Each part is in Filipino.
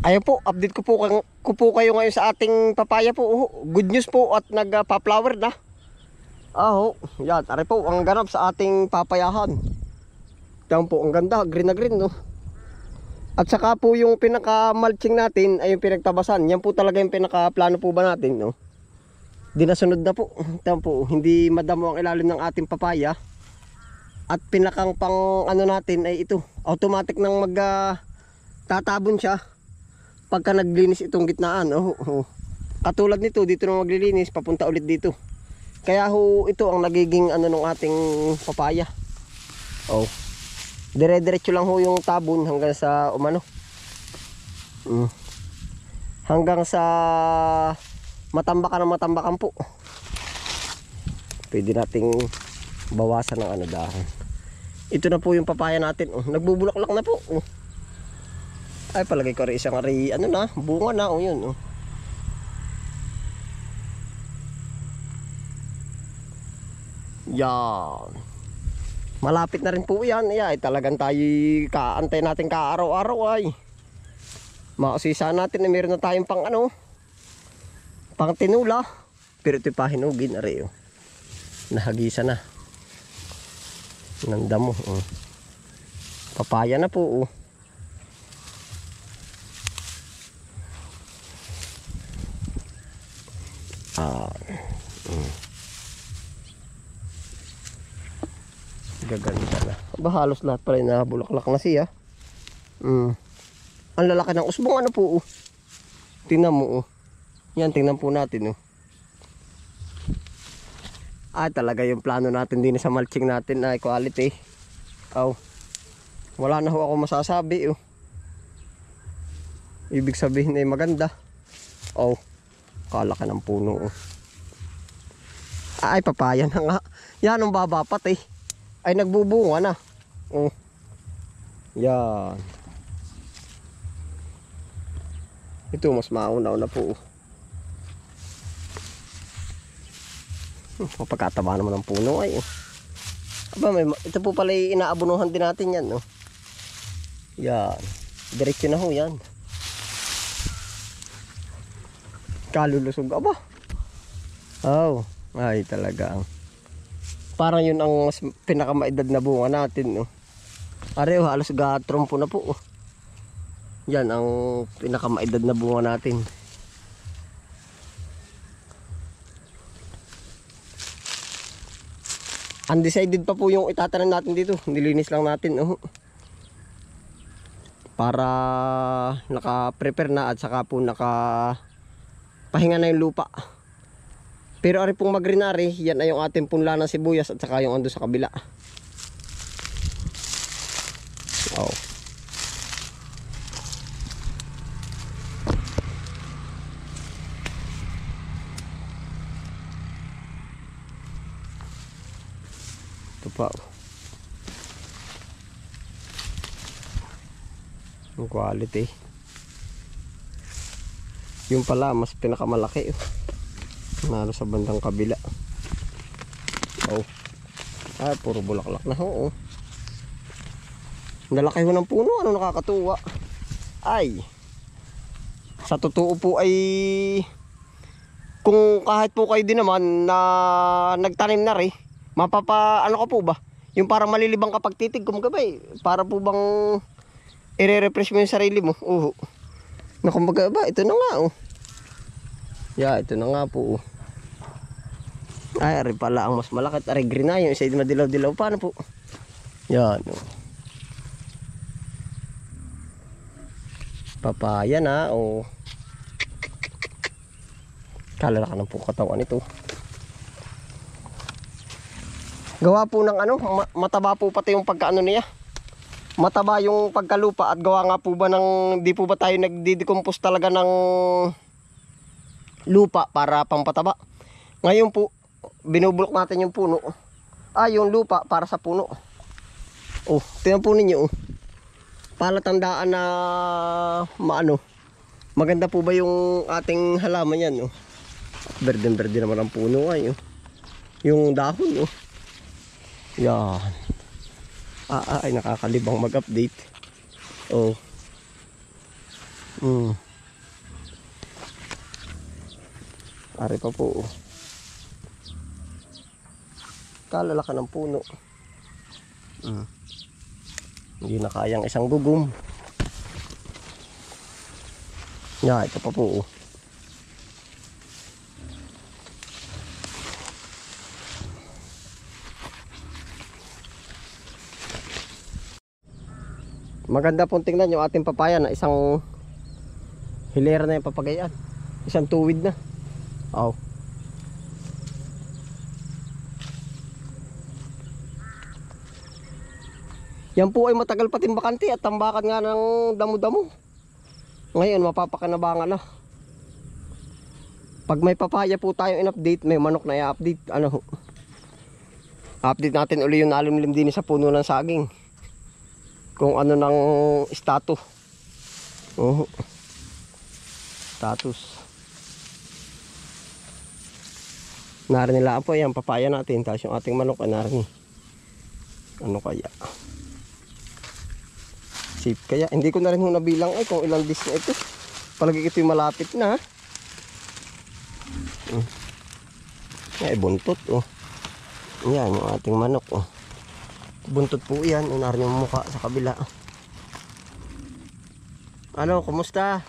Ayun po, update ko po kayo ngayon sa ating papaya po. Good news po at nagpa-flower na. Yan, ari po ang ganap sa ating papayahan. Yan po, ang ganda, green na green, no. At saka po yung pinaka-mulching natin ay yung pinagtabasan. Yan po talaga yung pinaka-plano po ba natin, no. Di nasunod na po. Yan po, hindi madamo ang ilalim ng ating papaya. At pinakang pang ano natin ay ito, automatic nang tatabon siya pagka naglinis itong gitnaan. Katulad nito, dito na maglilinis, papunta ulit dito. Kaya ito ang nagiging ano ng ating papaya. Dire-diretso lang yung tabon hanggang sa hanggang sa matambakan po. Pwede nating bawasan ng dahon. Ito na po yung papaya natin. Nagbubulaklak na po. Ay, palagay ko rin isang bunga na. Yun. Yan. Malapit na rin po yan. Ay, talagang tayo kaantay natin kaaraw-araw ay. Mausisa natin na meron na tayong pang tinula. Pero ito pa hinugin. Nahagisa na. Nanda mo. Papaya na po. Gaganda na. Halos lahat pala na bulaklak na siya. Ang lalaki ng usbong po. Tingnan mo. Yan, tingnan po natin. Talaga yung plano natin din sa mulching natin ay quality. Wala na ako masasabi. Ibig sabihin ay maganda. Kalaki ng puno. Ay, papaya na nga. Yan ang babapat ay nagbubunga na. Yan. Ito mas mauna-una po. Mapagkataba naman ng puno ay. Ito po pala inaabunuhan din natin yan. Yan. Diretso na yan. Kalulusog ay talaga. Parang yun ang mas pinakamaedad na bunga natin. Halos gatrompo na po. Yan ang pinakamaedad na bunga natin. Undecided pa po yung itatanim natin dito. Nilinis lang natin. Para naka-prepare na at saka po naka-pahinga na yung lupa. Pero ari pong magrinari, yan ay yung ating punla ng sibuyas at saka yung ando sa kabila. Ito pa. Yung quality. Yung pala, mas pinakamalaki. Nalo sa bandang kabila. Puro bulaklak na Nalaki ng puno, nakakatuwa. Sa totoo po ay kung kahit po kayo din naman na nagtanim na rin, ko po ba? Yung parang malilibang kapag titig kumagabay, para po bang i-refresh mo yung sarili mo. Kumbaga ba, ito na nga ito na nga po. Ari pala ang mas malaki. Ari green na yung isa madilaw-dilaw. Paano po? Yan. Papaya na. Kalalaki ng po katawan ito. Gawa po ng mataba po pati yung pagkaano niya. Mataba yung pagkalupa at gawa nga po ba ng di po ba tayo nagdi-decompose talaga ng lupa para pampataba. Ngayon po binubulok natin yung puno. Yung lupa para sa puno. Tingnan po ninyo. Palatandaan na maganda po ba yung ating halaman yan. Berde-berde naman ang puno yung dahon. Yan. Ay nakakalibang mag-update. Hmm. Ari pa po. Kalalaki ng puno. Hindi na kayang isang gugum. Ito pa po. Maganda pong tingnan yung ating papaya na isang hilera na yung papagayan. Isang tuwid na. Yan po ay matagal pa timbakante at tambakan nga ng damo-damo. Ngayon mapapakanabangan na. Pag may papaya po tayo in-update, may manok na i-update. Update natin uli yung nalimlim din sa puno ng saging. Kung ano ng status. Status. Narinig lang po yan, papaya natin. Tapos yung ating manok ay narinig. Ano kaya? Safe kaya? Hindi ko na rin nabilang ay kung ilang dis na ito. Palagi ito yung malapit na. Buntot. Yan yung ating manok. Buntot po yan. Narinig yung mukha sa kabila. Ano, kumusta?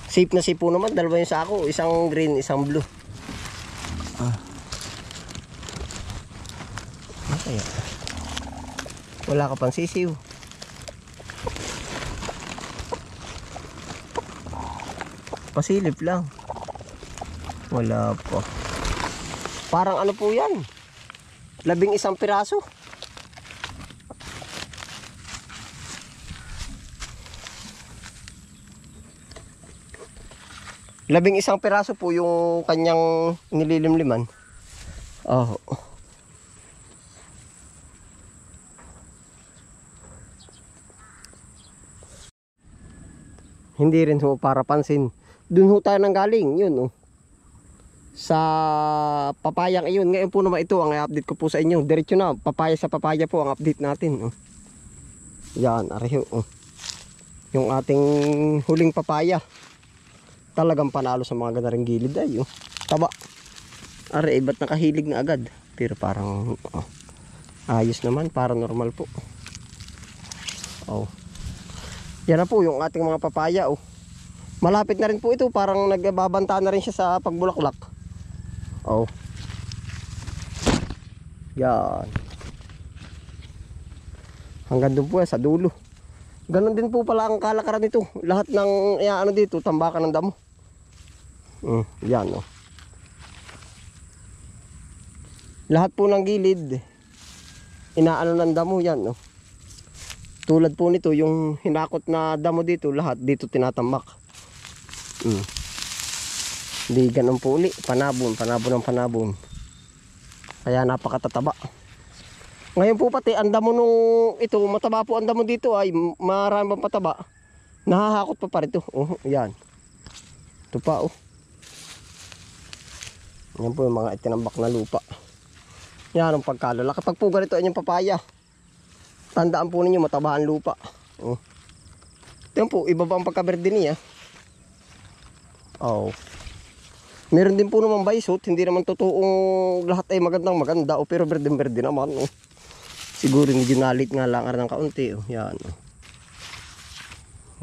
Safe na safe po naman. Dalawa yung sako. Isang green, isang blue. Kaya wala ka pang sisiw. Pasilip lang. Wala pa. Parang ano po yan? 11 piraso. Labing isang piraso po yung kanyang nililimliman. Hindi rin ho para pansin. Doon ho tayo nang galing. Yun sa papayang iyon. Ngayon po naman ito ang i-update ko po sa inyo. Diretso na. Papaya sa papaya po ang update natin. Yan. Ariho. Yung ating huling papaya. Talagang panalo sa mga ganaring gilid ay. Taba. Are, ba't nakahilig na agad? Pero parang ayos naman. Para normal po. Yan na po yung ating mga papaya. Malapit na rin po ito. Parang nagbabanta na rin siya sa pagbulaklak. Yan. Hanggang doon po sa dulo. Ganon din po pala ang kalakaran nito. Lahat ng dito, tambakan ng damo. Yan lahat po ng gilid inaano ng damo yan. Tulad po nito yung hinakot na damo dito, lahat dito tinatambak. Hindi ganun po uli. Panabon. Kaya napakatataba. Ngayon po pati ang damo nung ito, mataba po ang damo dito ay maraming pataba. Nahahakot pa rito. Yan. Ito pa Yan po yung mga itinambak na lupa. Yan ang pagkalala. Kapag po ganito ay yung papaya, tandaan po ninyo mataba ang lupa. Yan po, ibaba ang pagkaberde niya. Meron din po naman baysot. Hindi naman totoong lahat ay maganda. Pero berde naman. Siguro hindi ginalit nga lang ng kaunti. Yan.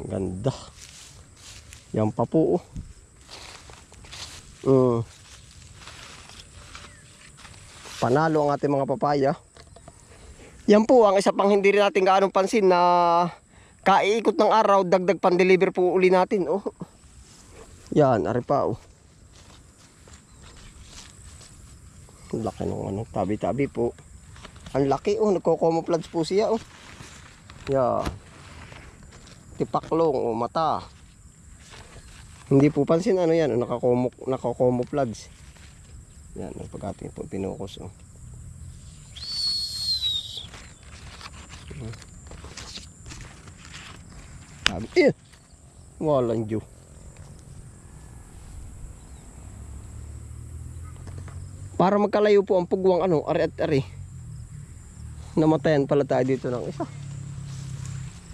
Ganda. Yan pa po. Panalo ang ating mga papaya. Yan po ang isa pang hindi rin natin gaanong pansin na kaiikot ng araw, dagdag pan-deliver po uli natin. Yan, ari pa. Laki ng tabi-tabi po. Ang laki nagko-camouflage po siya. Yan. Tipaklong mata. Hindi po pansin yan, naka-camouflage. Yan, pag ating po pinukos. Walang Diyo. Para magkalayo po ang pugwang ano, ari at ari. Namatayan pala tayo dito ng isa.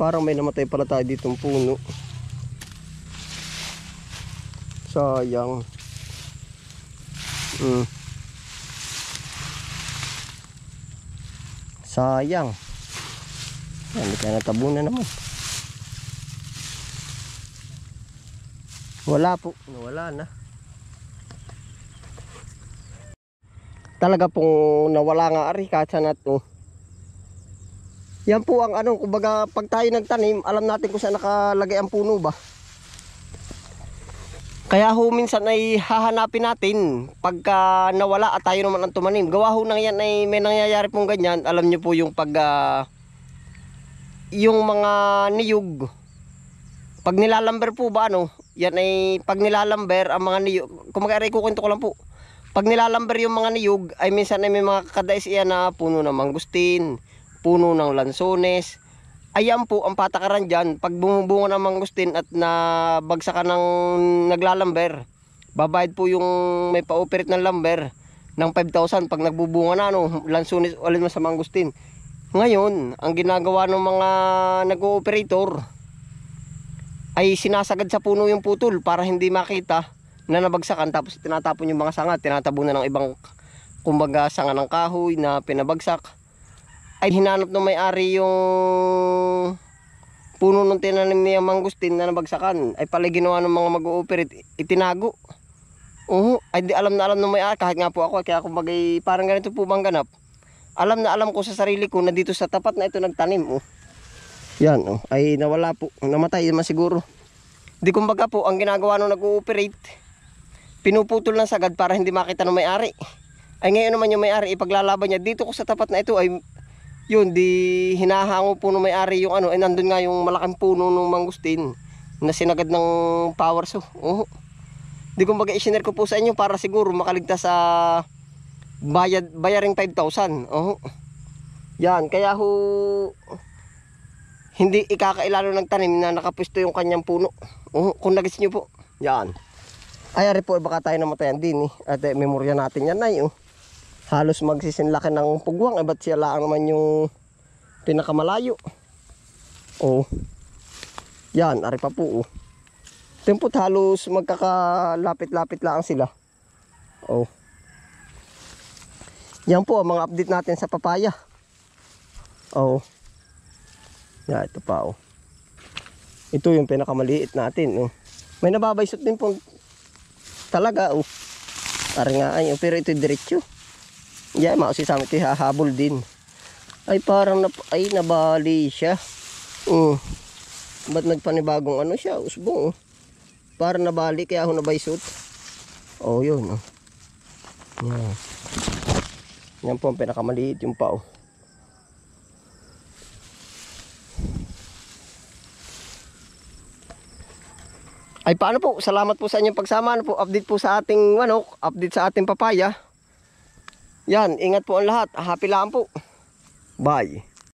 Parang may namatay pala tayo dito ng puno. Sayang. Sayang. Yan, hindi kaya natabunan naman. Wala po, wala na. Talaga pong nawala nga ari kahit saan nato. Yan po ang ano, kumbaga pag tayo nagtanim, alam natin kung saan nakalagay ang puno ba. Kaya ho minsan ay hahanapin natin pagka nawala at tayo naman ang tumanim. Gawa ho nang yan ay may nangyayari pong ganyan. Alam nyo po yung pag yung mga niyog. Pag nilalamber po ba ano, yan ay pag nilalamber ang mga niyog. Kung mag-aray kukwento ko lang po. Pag nilalamber yung mga niyog ay minsan ay may mga kakadais iyan na puno ng mangustin, puno ng lansones. Ayan po ang patakaran dyan. Pag bumubunga ng mangustin at nabagsakan ng naglalamber, babayad po yung may pa-operate ng lumber ng 5,000 pag nagbubunga na ano, lansones ulit mo sa mangustin. Ngayon, ang ginagawa ng mga nag-o-operator ay sinasagad sa puno yung putol para hindi makita na nabagsakan, tapos tinatapon yung mga sanga, tinatabunan ng ibang kumbaga sanga ng kahoy na pinabagsak. Ay hinanap ng may-ari yung puno ng tinanim niya mangustin na nabagsakan, ay pala ginawa ng mga mag-ooperate, itinago. Ay di alam na alam ng may-ari, kahit nga po ako, kaya kumbaga parang ganito po bang ganap. Alam na alam ko sa sarili ko na dito sa tapat na ito nagtanim. Yan, ay nawala po, namatay naman siguro. Di kumbaga po, ang ginagawa nung nag-ooperate, pinuputol ng sagad para hindi makita ng may-ari. Ay ngayon naman yung may-ari, ipaglalaban niya dito ko sa tapat na ito, ay yun, di hinahango po ng may-ari yung ano, ay nandun nga yung malaking puno ng mangustin na sinagad ng power saw. Di kumbaga isinare ko po sa inyo para siguro makaligtas sa bayaring 5,000. Yan, kaya ho hindi ikakailalo ng tanim na nakapwesto yung kanyang puno. Kung nagis nyo po. Yan. Ay, ari po, baka tayo namatayan din. At memorya natin yan ay. Halos magsisinlaki ng pugwang. Ba't siya lang naman yung pinakamalayo. Yan, ari pa po. Tempot halos magkakalapit-lapit lang sila. Yan po ang mga update natin sa papaya. Yan, ito pa. Ito yung pinakamaliit natin. May nababaysot din po talaga. Ari nga ay, pero ito diretso. Yan, mausi sa amin ito hahabol din. Ay parang ay nabali siya. Ba't nagpanibagong ano siya? Usbong. Parang nabali kaya ako nabaysot. Yun. Yan. Yan po ang pinakamaliit yung pao. Ay paano po? Salamat po sa inyong pagsama. Update po sa ating update sa ating papaya. Yan, ingat po ang lahat. Happy lang po. Bye.